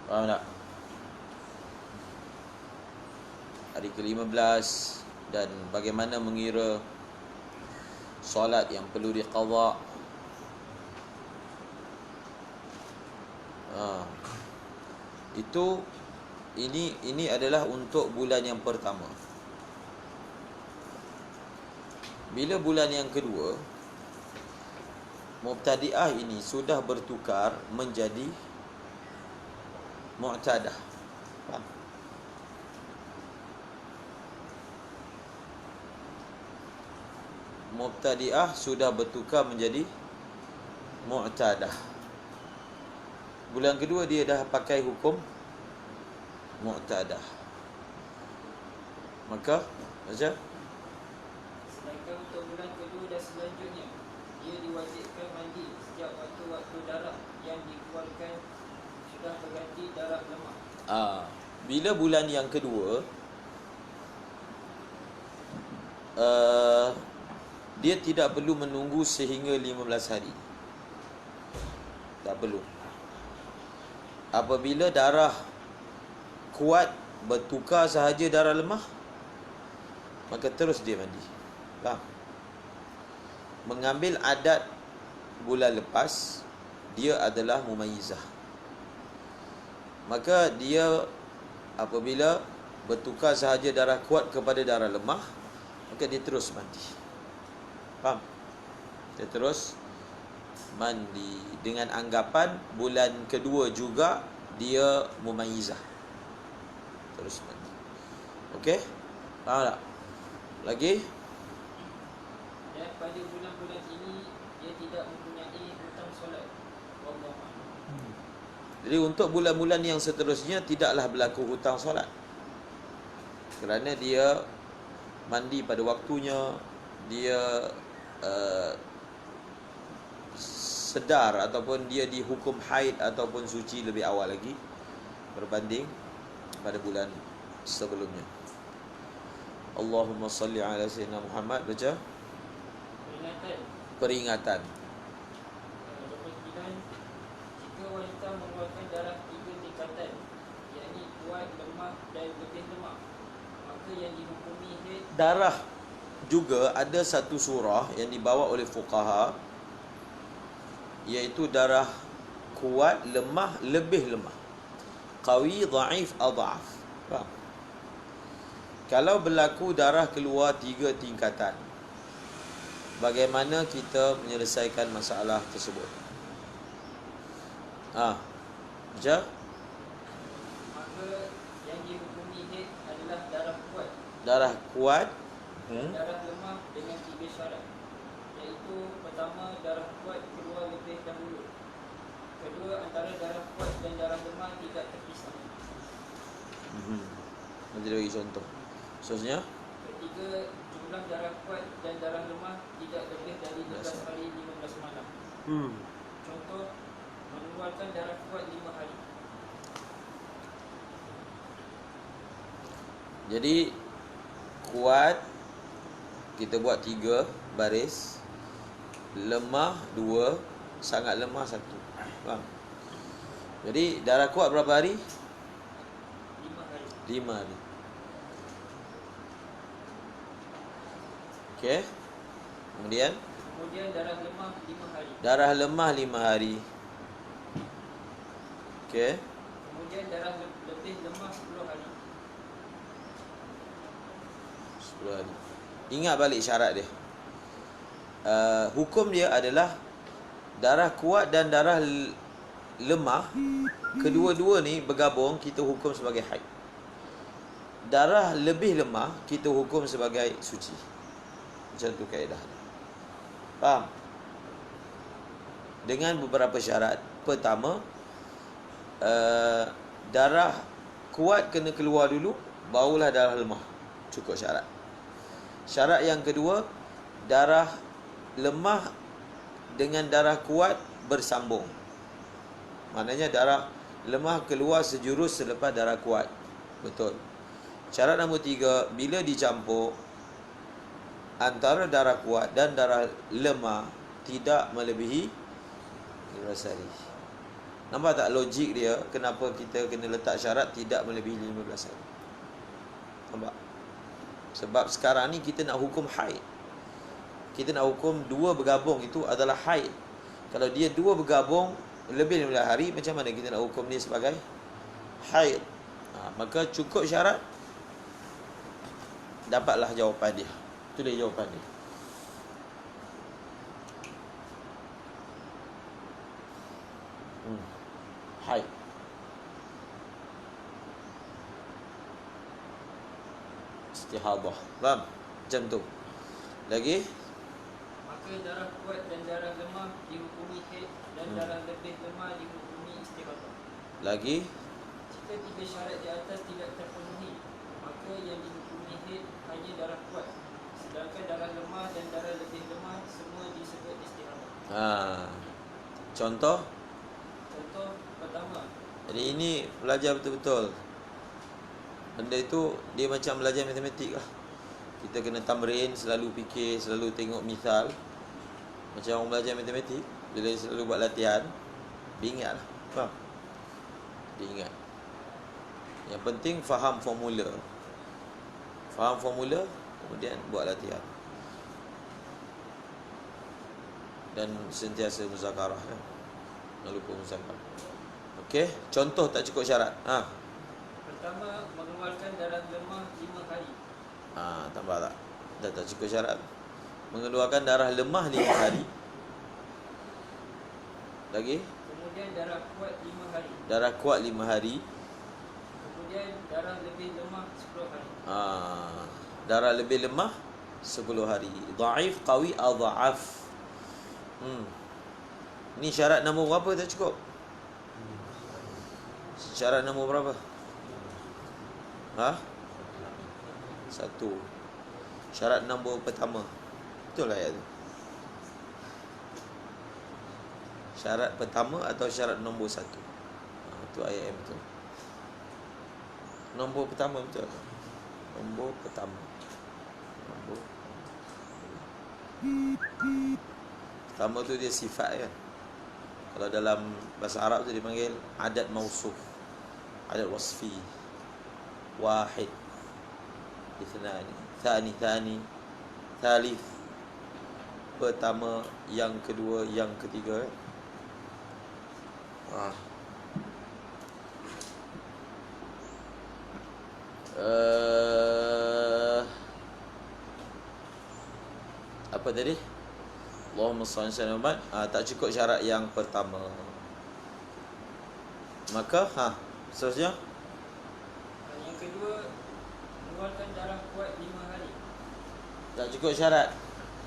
Faham tak? Hari ke-15 dan bagaimana mengira solat yang perlu diqadha. Itu ini adalah untuk bulan yang pertama. Bila bulan yang kedua, Mubtadi'ah ini sudah bertukar menjadi Mu'tadah. Faham? Mubtadi'ah sudah bertukar menjadi Mu'tadah. Bulan kedua dia dah pakai hukum Mu'tadah. Maka baca. Sedangkan untuk bulan kedua dan selanjutnya, dia diwajibkan mandi setiap waktu-waktu darah yang dikeluarkan sudah berganti darah lemah. Bila bulan yang kedua, dia tidak perlu menunggu sehingga 15 hari. Tak perlu. Apabila darah kuat bertukar sahaja darah lemah, maka terus dia mandi. Faham? Mengambil adat bulan lepas, dia adalah mumayyizah. Maka dia apabila bertukar sahaja darah kuat kepada darah lemah, maka dia terus mandi. Faham? Dia terus mandi dengan anggapan bulan kedua juga dia mumayyizah. Terus mandi. Okey? Faham tak? Lagi? Dan pada bulan-bulan ini, dia tidak mempunyai hutang solat. Wallahu a'lam. Jadi untuk bulan-bulan yang seterusnya tidaklah berlaku hutang solat, kerana dia mandi pada waktunya, dia sedar ataupun dia dihukum haid ataupun suci lebih awal lagi berbanding pada bulan sebelumnya. Allahumma salli ala sayyidina Muhammad. Baca peringatan. 29. Jika wanita mengeluarkan darah 3 tingkatan, yakni kuat, lemah dan lebih lemah, maka yang dihukumi haid. Darah juga ada satu surah yang dibawa oleh fuqaha, iaitu darah kuat, lemah, lebih lemah. Qawi, dhaif, adhaf. Faham? Kalau berlaku darah keluar 3 tingkatan, bagaimana kita menyelesaikan masalah tersebut? Baca. Maka yang dihukumi haid adalah darah kuat, Darah kuat, darah lemah dengan 3 syarat, iaitu pertama, darah kuat keluar lebih dahulu. Kedua, antara darah kuat dan darah lemah tidak terpisah. Nanti dia bagi contoh. Seterusnya, Ketiga, jumlah darah kuat dan darah lemah tidak lebih dari 12 hari 15 malam. Contoh, mengeluarkan darah kuat 5 hari. jadi kuat kita buat 3 baris, lemah 2, sangat lemah 1. Faham? Jadi darah kuat berapa hari? 5 hari. 5 hari. Okey. Kemudian Darah lemah 5 hari. darah lemah 5 hari. Okey. Kemudian darah lebih lemah 10 hari. 10 hari. Ingat balik syarat dia. Hukum dia adalah darah kuat dan darah lemah, kedua-dua ni bergabung kita hukum sebagai haid. Darah lebih lemah kita hukum sebagai suci. Macam tu kaedah. Faham? Dengan beberapa syarat. Pertama, darah kuat kena keluar dulu, barulah darah lemah. Cukup syarat. Syarat yang kedua, darah lemah dengan darah kuat bersambung. Maknanya darah lemah keluar sejurus selepas darah kuat. Betul. Syarat nombor 3, bila dicampur antara darah kuat dan darah lemah tidak melebihi 15 hari. Nampak tak logik dia kenapa kita kena letak syarat tidak melebihi 15 hari? Nampak? Sebab sekarang ni kita nak hukum haid. Kita nak hukum dua bergabung itu adalah haid. Kalau dia dua bergabung lebih 15 hari, macam mana kita nak hukum dia sebagai haid? Maka cukup syarat, dapatlah jawapan dia. Itu dia jawapan dia. Haid. Istihadah. Faham? Macam tu. Lagi? Maka darah kuat dan darah lemah dihukumi haid dan darah lebih lemah dihukumi istihadah. Lagi? Jika tiga syarat di atas tidak terpenuhi, maka yang dihukumi haid hanya darah kuat, sedangkan darah lemah dan darah lebih lemah semua disebut istihadah. Contoh? Contoh pertama, Jadi ini belajar betul-betul. Benda itu dia macam belajar matematik lah. Kita kena tamrin, selalu fikir, selalu tengok misal. Macam orang belajar matematik, bila selalu buat latihan, dia ingat lah. Faham? Dia ingat. Yang penting faham formula. Faham formula, kemudian buat latihan. Dan sentiasa muzakarah, ya. Jangan lupa muzakarah. Okey, contoh tak cukup syarat. pertama mengeluarkan darah lemah 5 hari. Tambah tak? Dah tak cukup syarat. Mengeluarkan darah lemah 5 hari. Lagi? Kemudian darah kuat 5 hari. Darah kuat 5 hari. Kemudian darah lebih lemah 10 hari. Darah lebih lemah 10 hari. Dhaif, qawi, adha'af. Ni syarat nombor berapa tak cukup? Syarat nombor berapa? Satu. Syarat nombor pertama. Betul ayat tu? Syarat pertama atau syarat nombor satu? Itu ayat yang betul. Nombor pertama betul. Nombor pertama. Nombor pertama tu dia sifat kan. Kalau dalam bahasa Arab tu dipanggil adat mausuf, adat wasfi. Wahid, ithnani, thani, thalith. Pertama, yang kedua, yang ketiga. Apa tadi? Allahumma salli ala Muhammad. Tak cukup syarat yang pertama. Maka seterusnya, Yang kedua, mengeluarkan darah kuat 5 hari. tak cukup syarat.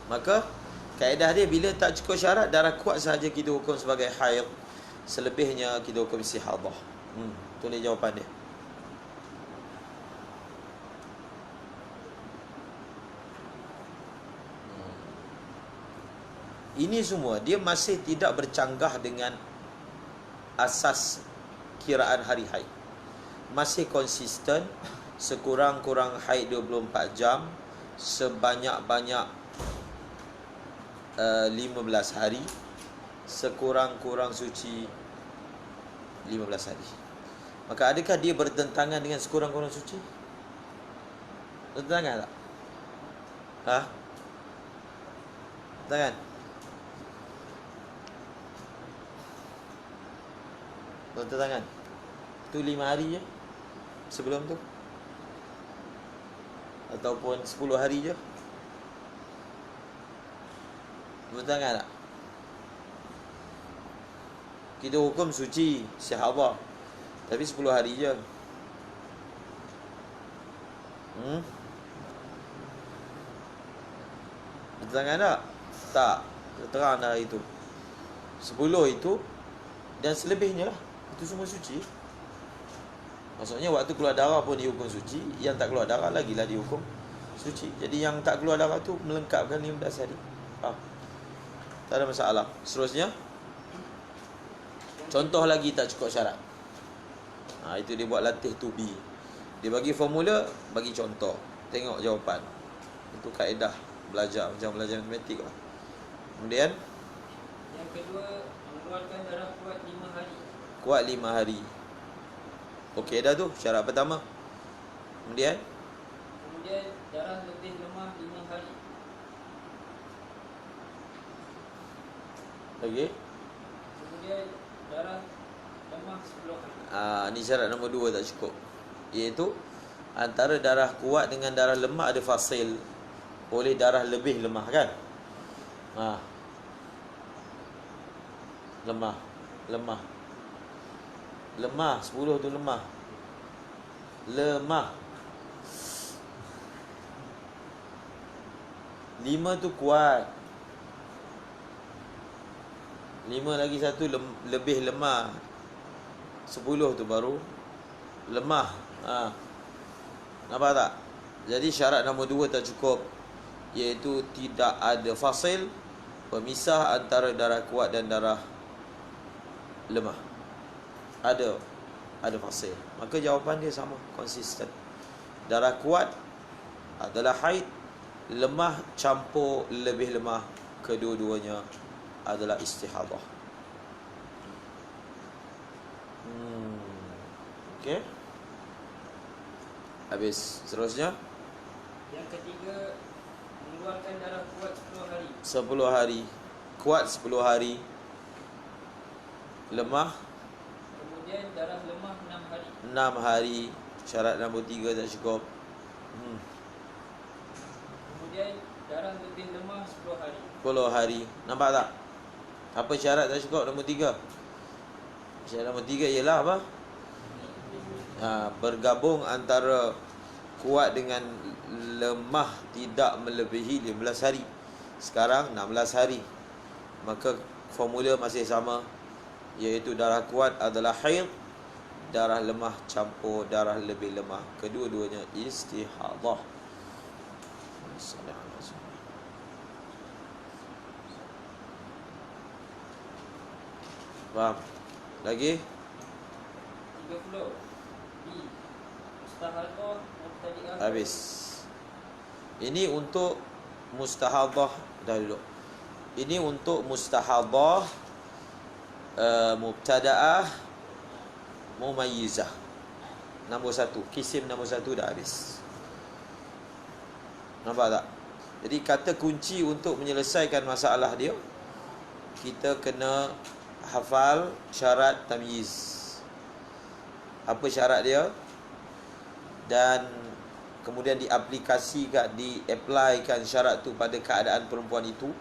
Maka kaedah dia, bila tak cukup syarat, darah kuat sahaja kita hukum sebagai haid. Selebihnya kita hukum istihadah. Tulis jawapan dia. Ini semua dia masih tidak bercanggah dengan asas kiraan hari haid. Masih konsisten, sekurang-kurang haid 24 jam, sebanyak-banyak 15 hari, sekurang-kurang suci 15 hari. Maka adakah dia bertentangan dengan sekurang-kurang suci? Bertentangan tak? Bertentangan? Bertentangan? Itu 5 hari je sebelum tu, ataupun 10 hari je. Bertentangan tak? Kita hukum suci istihadah, tapi 10 hari je. Bertentangan tak? Tak. Terang dah itu. 10 itu dan selebihnya lah, itu semua suci. Maksudnya waktu keluar darah pun dihukum suci, yang tak keluar darah lagilah dihukum suci. Jadi yang tak keluar darah tu melengkapkan 15 hari. Tak ada masalah. Seterusnya, contoh lagi tak cukup syarat. Itu dia buat latih to be. Dia bagi formula, bagi contoh, tengok jawapan. Itu kaedah belajar, macam belajar matematik lah. Kemudian Yang kedua, mengeluarkan darah kuat 5 hari. kuat 5 hari. Okey dah tu syarat pertama. Kemudian darah lebih lemah 5 hari. Okey. Kemudian darah lemah 10 hari. Ni syarat nombor 2 tak cukup. Iaitu antara darah kuat dengan darah lemah ada fasil. Oleh darah lebih lemah kan? Lemah 10 tu lemah. 5 tu kuat. 5 lagi 1 lebih lemah. 10 tu baru lemah. Nampak tak? Jadi syarat nombor 2 tak cukup, iaitu tidak ada fasil, pemisah antara darah kuat dan darah lemah. Ada fasil. Maka jawapan dia sama, konsisten. Darah kuat adalah haid, lemah campur lebih lemah, kedua-duanya adalah istihadah. Okey. Habis. Seterusnya Yang ketiga, mengeluarkan darah kuat 10 hari. 10 hari. Kuat 10 hari. Lemah Kemudian darah lemah 6 hari. 6 hari. Syarat nombor 3 tak cukup. Kemudian darah lebih lemah 10 hari. 10 hari. Nampak tak? Apa syarat tak cukup nombor 3? Syarat nombor 3 ialah apa? Bergabung antara kuat dengan lemah tidak melebihi 15 hari. Sekarang 16 hari. Maka formula masih sama, iaitu darah kuat adalah haid, darah lemah campur darah lebih lemah, kedua-duanya istihadah. Faham? Lagi? 30. B. Mustahadah mubtadi'ah. Habis. Ini untuk mustahadah dah dulu. Ini untuk mustahadah mubtada'ah mumayyizah. Nombor 1, kisim nombor 1 dah habis. Nampak tak? Jadi kata kunci untuk menyelesaikan masalah dia, kita kena hafal syarat tamyiz. Apa syarat dia? Dan kemudian diaplikasikan, di-applykan syarat tu pada keadaan perempuan itu.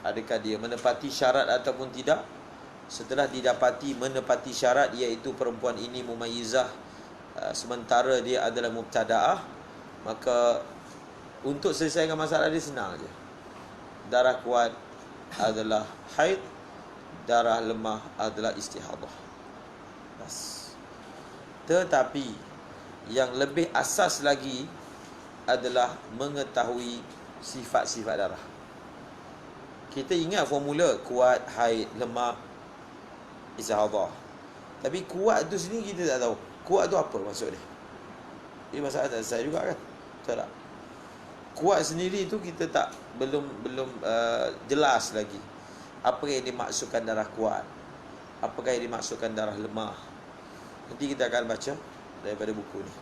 Adakah dia menepati syarat ataupun tidak? Setelah didapati menepati syarat, iaitu perempuan ini mumayyizah, sementara dia adalah mubtada'ah, maka untuk selesaikan masalah dia senang je. Darah kuat adalah haid, darah lemah adalah istihadah. Bas. Tetapi yang lebih asas lagi adalah mengetahui sifat-sifat darah. Kita ingat formula kuat, haid, lemah, istihadah. Tapi kuat tu sendiri kita tak tahu. Kuat tu apa maksud dia? Ini masalah tak selesai juga kan? Betul tak? Kuat sendiri tu kita belum jelas lagi. Apa yang dimaksudkan darah kuat? Apakah yang dimaksudkan darah lemah? Nanti kita akan baca daripada buku ni.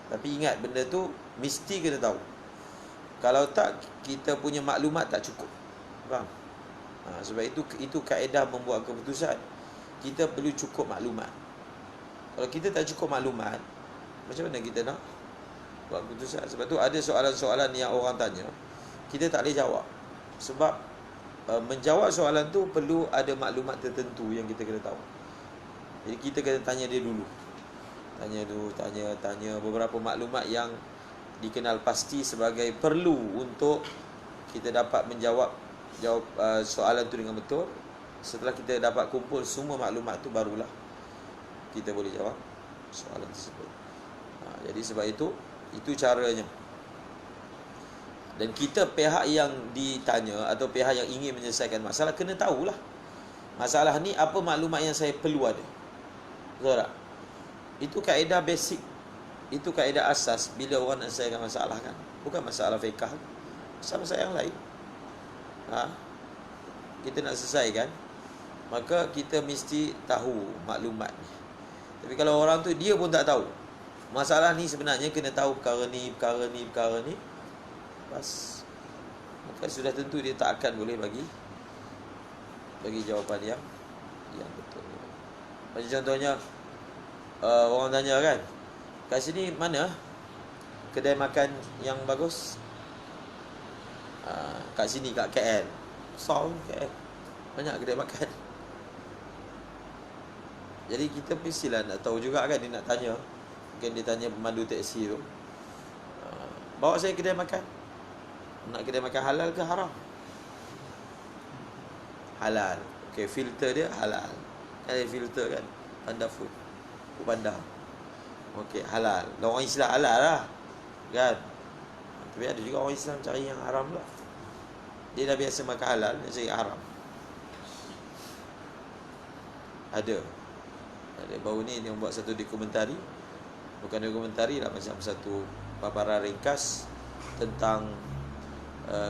Tapi ingat, benda tu mesti kena tahu. Kalau tak, kita punya maklumat tak cukup. Faham? Sebab itu kaedah membuat keputusan. Kita perlu cukup maklumat. Kalau kita tak cukup maklumat, macam mana kita nak buat keputusan? Sebab tu ada soalan-soalan yang orang tanya, kita tak boleh jawab. Sebab menjawab soalan tu perlu ada maklumat tertentu yang kita kena tahu. Jadi kita kena tanya dia dulu. Tanya beberapa maklumat yang dikenal pasti sebagai perlu untuk kita dapat menjawab soalan tu dengan betul. Setelah kita dapat kumpul semua maklumat tu, barulah kita boleh jawab soalan tersebut. Jadi sebab itu caranya. Dan kita, pihak yang ditanya atau pihak yang ingin menyelesaikan masalah, kena tahulah masalah ni apa maklumat yang saya perlu ada. Betul tak? Itu kaedah basic. Itu kaedah asas bila orang nak selesaikan masalah kan. Bukan masalah fiqh, masalah yang lain. Kita nak selesaikan, maka kita mesti tahu maklumat ni. Tapi kalau orang tu dia pun tak tahu, masalah ni sebenarnya kena tahu perkara ni, bas, maka sudah tentu dia tak akan boleh bagi jawapan yang betul. Macam contohnya, orang tanya kan, kat sini mana kedai makan yang bagus? Kat sini, kat KL. Besar KL, banyak kedai makan. Jadi kita mestilah nak tahu juga kan, dia nak tanya. Mungkin dia tanya pemandu teksi tu, bawa saya kedai makan. Nak kedai makan halal ke haram? Halal. Okay, filter dia halal. Ada filter kan, Panda Food, Panda. Okay, halal. Orang Islam halal lah kan. Tapi ada juga orang Islam cari yang haram lah. Dia dah biasa makan halal, dia cari haram. Ada baru ni dia buat satu dokumentari. Bukan dokumentari lah, macam satu paparan ringkas tentang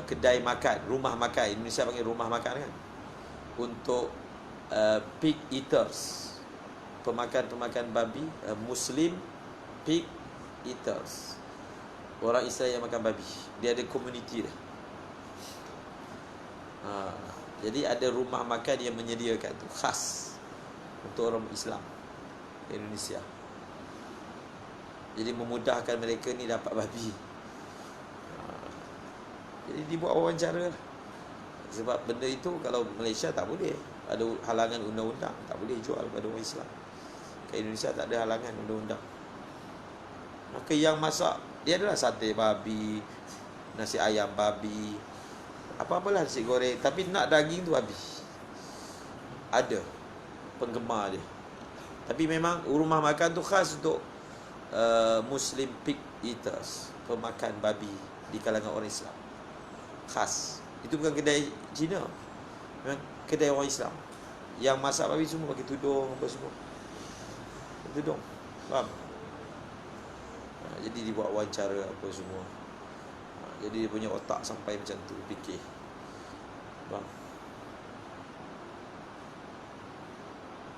kedai makan, rumah makan. Indonesia panggil rumah makan kan, untuk pig eaters, pemakan babi, Muslim pig eaters, orang Islam yang makan babi. Dia ada komuniti dia. Jadi ada rumah makan yang menyediakan tu, khas untuk orang Islam Indonesia. Jadi memudahkan mereka ni dapat babi. Jadi dibuat wawancara. Sebab benda itu kalau Malaysia tak boleh, ada halangan undang-undang, tak boleh jual pada orang Islam. Kat Indonesia tak ada halangan undang-undang. Maka yang masak dia adalah sate babi, nasi ayam babi, apa-apalah nasi goreng, tapi nak daging tu babi. Ada penggemar dia. Tapi memang rumah makan tu khas untuk Muslim pig eaters, pemakan babi di kalangan orang Islam. Khas. Itu bukan kedai Cina, memang kedai orang Islam. Yang masak babi semua pakai tudung apa semua. Tudung. Faham? Jadi dibuat wawancara apa semua. Jadi dia punya otak sampai macam tu, fikir. Faham?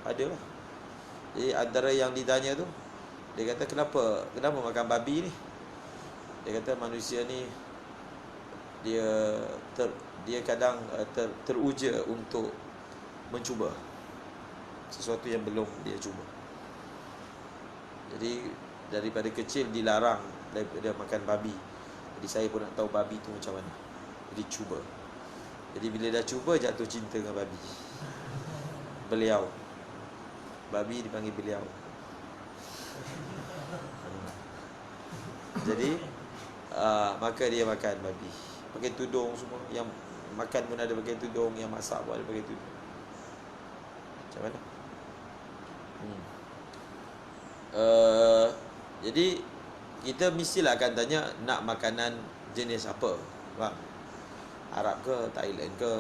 Ada lah. Jadi antara yang ditanya tu, dia kata kenapa makan babi ni? Dia kata manusia ni dia kadang teruja untuk mencuba sesuatu yang belum dia cuba. Jadi daripada kecil dilarang daripada makan babi. Jadi saya pun nak tahu babi tu macam mana. Jadi cuba. Jadi bila dah cuba, jatuh cinta dengan babi. Beliau. Babi dipanggil beliau. Jadi maka dia makan babi. Pakai tudung semua. Yang makan pun ada pakai tudung, yang masak pun ada pakai tudung. Macam mana? Jadi kita mestilah akan tanya nak makanan jenis apa. Faham? Arab ke, Thailand ke,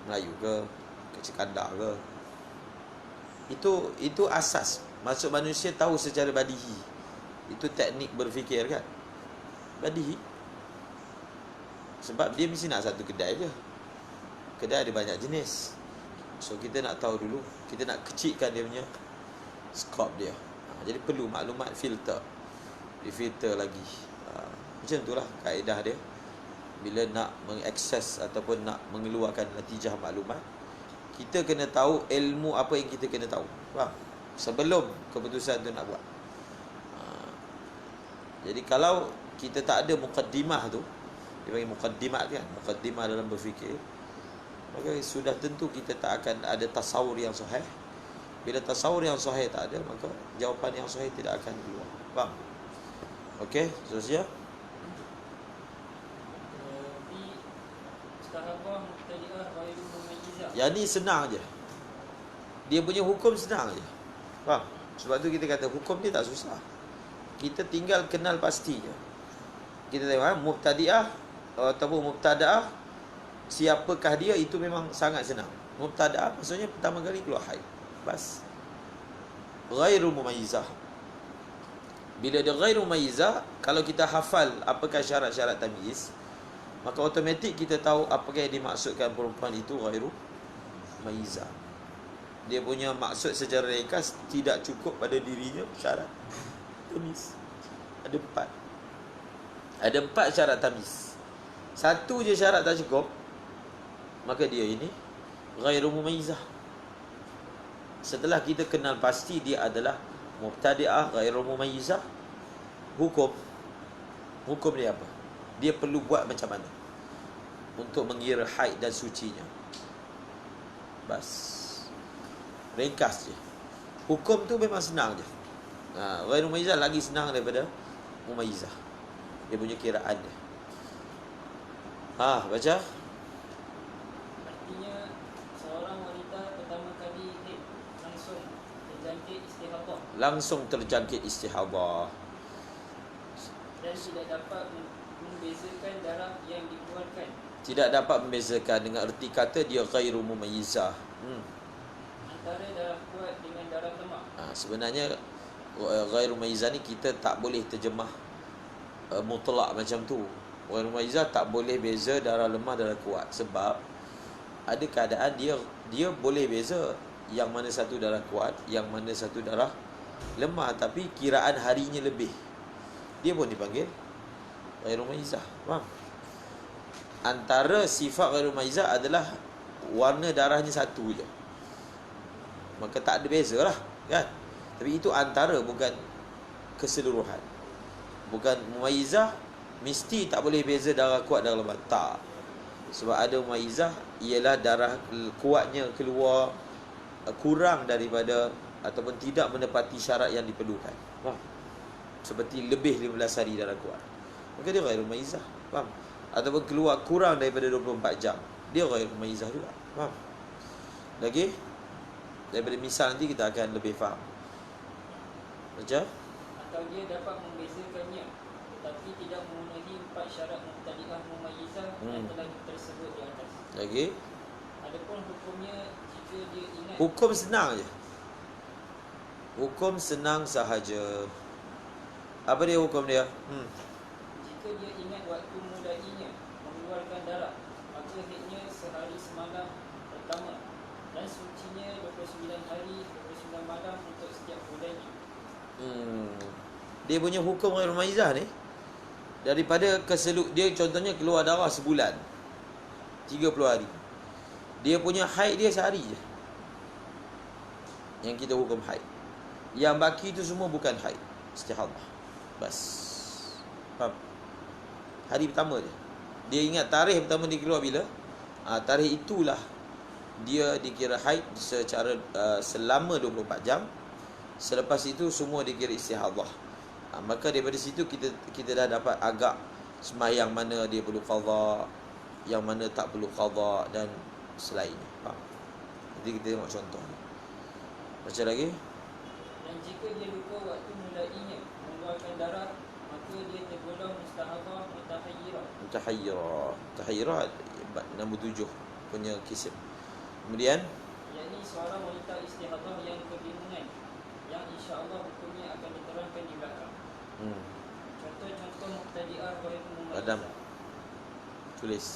Melayu ke, Cekandar ke. Itu asas. Maksud manusia tahu secara badihi. Itu teknik berfikir kan. Badihi. Sebab dia mesti nak satu kedai je. Kedai ada banyak jenis. So kita nak tahu dulu, kita nak kecilkan dia punya skop dia. Jadi perlu maklumat filter. Difilter lagi. Macam itulah kaedah dia. Bila nak mengakses ataupun nak mengeluarkan natijah maklumat, kita kena tahu ilmu apa yang kita kena tahu. Faham? Sebelum keputusan tu nak buat. Jadi kalau kita tak ada mukaddimah tu, dia panggil mukaddimat kan, mukaddimah dalam berfikir, maka sudah tentu kita tak akan ada tasawur yang sahih. Bila tasawur yang sahih tak ada, maka jawapan yang sahih tidak akan keluar. Faham? Okey, seterusnya. Yang ni senang je. Dia punya hukum senang je. Faham? Sebab tu kita kata hukum dia tak susah. Kita tinggal kenal pasti je. Kita tengok mubtadi'ah ataupun mubtada'ah, siapakah dia, itu memang sangat senang. Mubtada'ah maksudnya pertama kali keluar haid. Bas. Ghairu mumayyizah. Bila dia ghairu mumayyizah, kalau kita hafal apakah syarat-syarat tamyiz, maka automatik kita tahu apakah yang dimaksudkan perempuan itu ghairu mumayyizah. dia punya maksud secara ringkas tidak cukup pada dirinya syarat tamyiz. Ada 4. Ada 4 syarat tamyiz. Satu je syarat tak cukup, maka dia ini ghairu mumayyizah. Setelah kita kenal pasti dia adalah mubtadi'ah ghairu mumayyizah, hukum dia apa? Dia perlu buat macam mana untuk mengira haid dan sucinya. Bas. Ringkas je. Hukum tu memang senang je. Ghairu mumayyizah lagi senang daripada mumayyizah. Dia punya kiraan dia. Baca. Artinya seorang wanita pertama kali haid langsung terjangkit istihadah dan tidak dapat membezakan darah yang dikeluarkan. Tidak dapat membezakan dengan erti kata dia ghairu mumayyizah. Antara darah kuat dengan darah lemah. Sebenarnya ghairu mumayyizah ni kita tak boleh terjemah mutlak macam tu. Ghairu mumayyizah tak boleh beza darah lemah darah kuat, sebab ada keadaan dia boleh beza yang mana satu darah kuat, yang mana satu darah lemah, tapi kiraan harinya lebih. Dia pun dipanggil ghairu mumayyizah. Faham? Antara sifat ghairu mumayyizah adalah warna darahnya satu je, maka tak ada beza lah, kan? Tapi itu antara, bukan keseluruhan. Bukan mumayyizah mesti tak boleh beza darah kuat darah lemah. Tak. Sebab ada mumayyizah ialah darah kuatnya keluar kurang daripada ataupun tidak menepati syarat yang diperlukan. Faham? Seperti lebih 15 hari darah kuat, maka dia ghairu mumayyizah. Faham? Ataupun keluar kurang daripada 24 jam, dia ghairu mumayyizah juga. Faham? Lagi? Daripada misal nanti kita akan lebih faham. Baca. Atau dia dapat membezakannya tetapi tidak memenuhi 4 syarat mubtadi'ah mumayyizah yang telah tersebut di atas. Lagi? Adapun hukumnya jika dia ingat. Hukum senang je. Hukum senang sahaja. Apa dia hukum dia? Jika dia ingat waktu mulainya mengeluarkan darah, maka haidnya sehari semalam pertama dan sucinya 29 hari 29 malam untuk setiap bulannya. Dia punya hukum ghairu mumayyizah ni, daripada dia contohnya keluar darah sebulan 30 hari, dia punya haid dia sehari je yang kita hukum haid. Yang baki tu semua bukan haid, istihadah. Bas. Faham? Hari pertama je dia ingat tarikh pertama dia keluar bila, tarikh itulah dia dikira haid secara selama 24 jam. Selepas itu semua dikira istihadah. Maka daripada situ kita dah dapat agak sembahyang mana dia perlu qadha, yang mana tak perlu qadha dan selainnya. Faham? Jadi kita tengok contoh. Baca lagi. Dan jika dia lupa waktu mulainya mengeluarkan darah, maka dia tergolong mustahadah mutahayyirah. Mutahayyirah nombor 7 punya kisim. Kemudian yakni seorang wanita istihadah yang kebingungan, yang insya-Allah hukumnya akan diterangkan di belakang. Contoh-contoh mubtadi'ah ghairu mumayyizah. Adam tulis.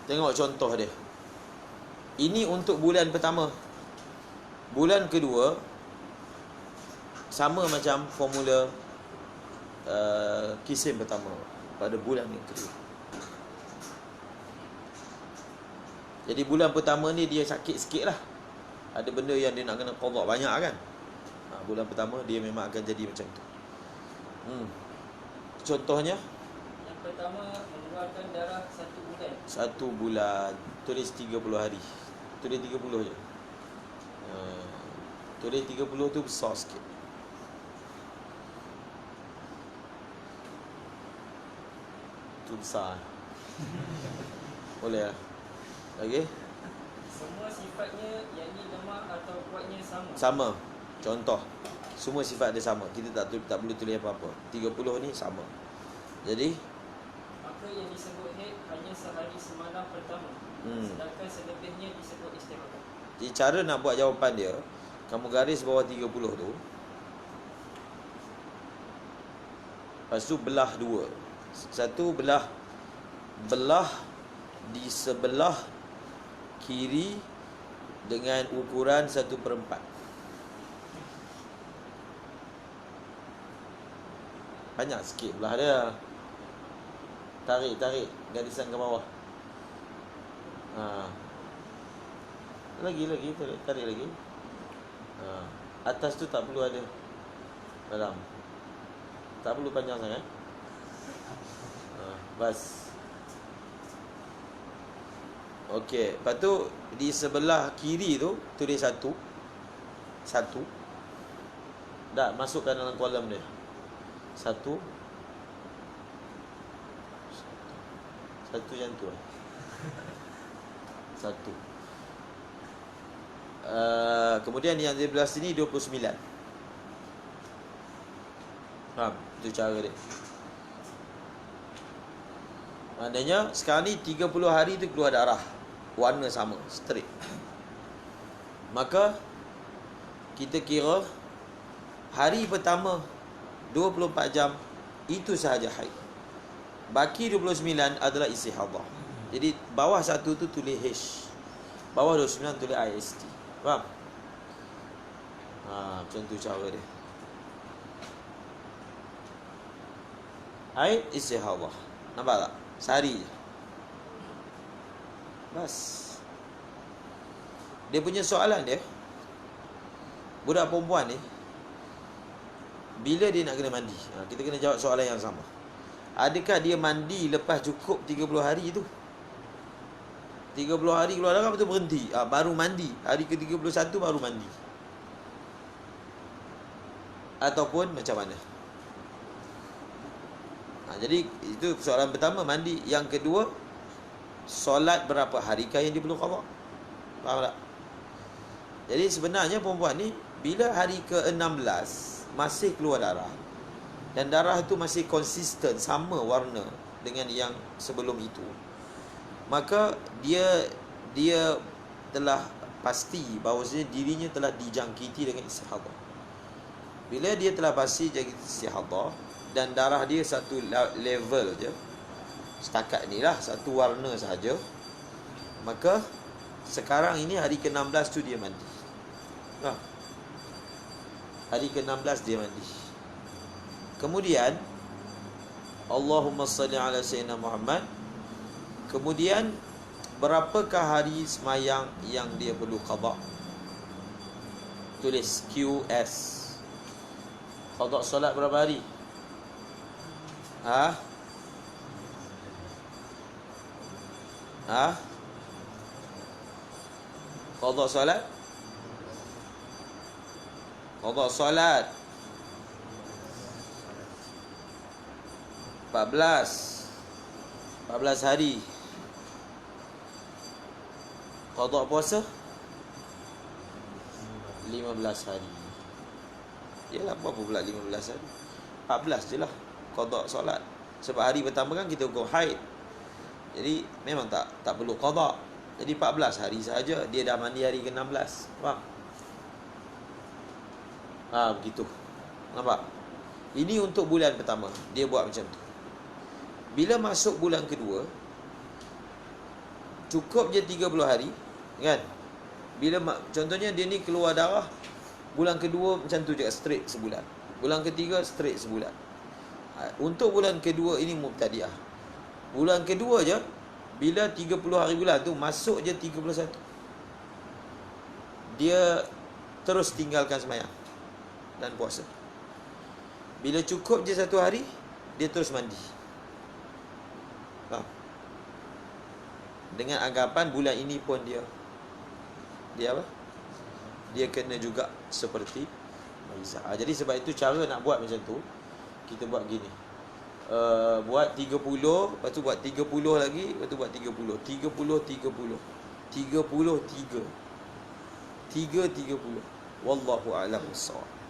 Tengok contoh dia. Ini untuk bulan pertama. Bulan kedua sama macam formula kisim pertama pada bulan yang kedua. Jadi bulan pertama ni dia sakit sikit lah, ada benda yang dia nak kena qadha banyak kan. Bulan pertama dia memang akan jadi macam tu. Contohnya, yang pertama mengeluarkan darah 1 bulan. 1 bulan, tulis 30 hari. Tulis 30 je. Tulis 30 tu besar sikit. Tu besar. Boleh lah. Lagi? Semua sifatnya yakni lemah atau kuatnya sama. Sama. Contoh, semua sifat dia sama. Kita tak perlu tulis apa-apa. 30 ni sama. Jadi maka yang disebut haid hanya sehari semalam pertama. Sedangkan selebihnya disebut istihadah. Jadi cara nak buat jawapan dia, kamu garis bawah 30 tu, lepas tu belah 2. Satu belah di sebelah kiri dengan ukuran 1/4. Banyak sikit belah dia. Tarik garisan ke bawah. Lagi tarik lagi. Atas tu tak perlu ada dalam. Tak perlu panjang sangat. Bas. Okey, lepas tu di sebelah kiri tu tulis 1. Dah masukkan dalam kolom dia. 1 macam tu. 1. Kemudian yang di belah sini 29. Faham? Itu cara dia. Maknanya sekarang ni 30 hari tu keluar darah warna sama, straight. Maka kita kira hari pertama 24 jam itu sahaja haid. Baki 29 adalah istihadah. Jadi bawah 1 tu tulis H, bawah 29 tulis IST. Faham? Macam tu cara dia. Haid istihadah. Nampak tak? Sehari je. Bas. Dia punya soalan dia, budak perempuan ni bila dia nak kena mandi? Kita kena jawab soalan yang sama. Adakah dia mandi lepas cukup 30 hari tu? 30 hari keluar darah, betul berhenti. Baru mandi. Hari ke-31 baru mandi. Ataupun macam mana? Jadi itu soalan pertama, mandi. Yang kedua, solat berapa harikah yang dia perlu qada? Faham tak? Jadi sebenarnya perempuan ni bila hari ke-16 masih keluar darah dan darah itu masih konsisten sama warna dengan yang sebelum itu, maka dia telah pasti bahawasanya dirinya telah dijangkiti dengan istihadah. Bila dia telah pasti jadi istihadah dan darah dia satu level je, setakat ni lah, satu warna sahaja, maka sekarang ini hari ke-16 tu dia mandi. Hari ke-16 dia mandi. Kemudian Allahumma salli ala Sayyidina Muhammad. Kemudian berapakah hari semayang yang dia perlu qada? Tulis QS. Qada solat berapa hari? Qada solat? Qada solat 14 hari. Qada puasa 15 hari. Yalah, berapa pula 15 hari? 14 je lah qada solat. Sebab hari pertama kan kita hukum haid, jadi memang tak perlu qada. Jadi 14 hari sahaja. Dia dah mandi hari ke-16. Faham? Begitu. Nampak? Ini untuk bulan pertama dia buat macam tu. Bila masuk bulan kedua, cukup je 30 hari, kan? Bila contohnya dia ni keluar darah bulan kedua macam tu je, straight sebulan. Bulan ketiga straight sebulan. Untuk bulan kedua ini mubtadi'ah. Bulan kedua je, bila 30 hari bulan tu masuk je 31, dia terus tinggalkan sembahyang dan puasa. Bila cukup je 1 hari, dia terus mandi. Faham? Dengan anggapan bulan ini pun dia apa? Dia kena juga seperti Maisa. Jadi sebab itu cara nak buat macam tu, kita buat gini. Buat 30, lepas tu buat 30 lagi, lepas tu buat 30. 30. 33. 30. Wallahu a'lam bissawab.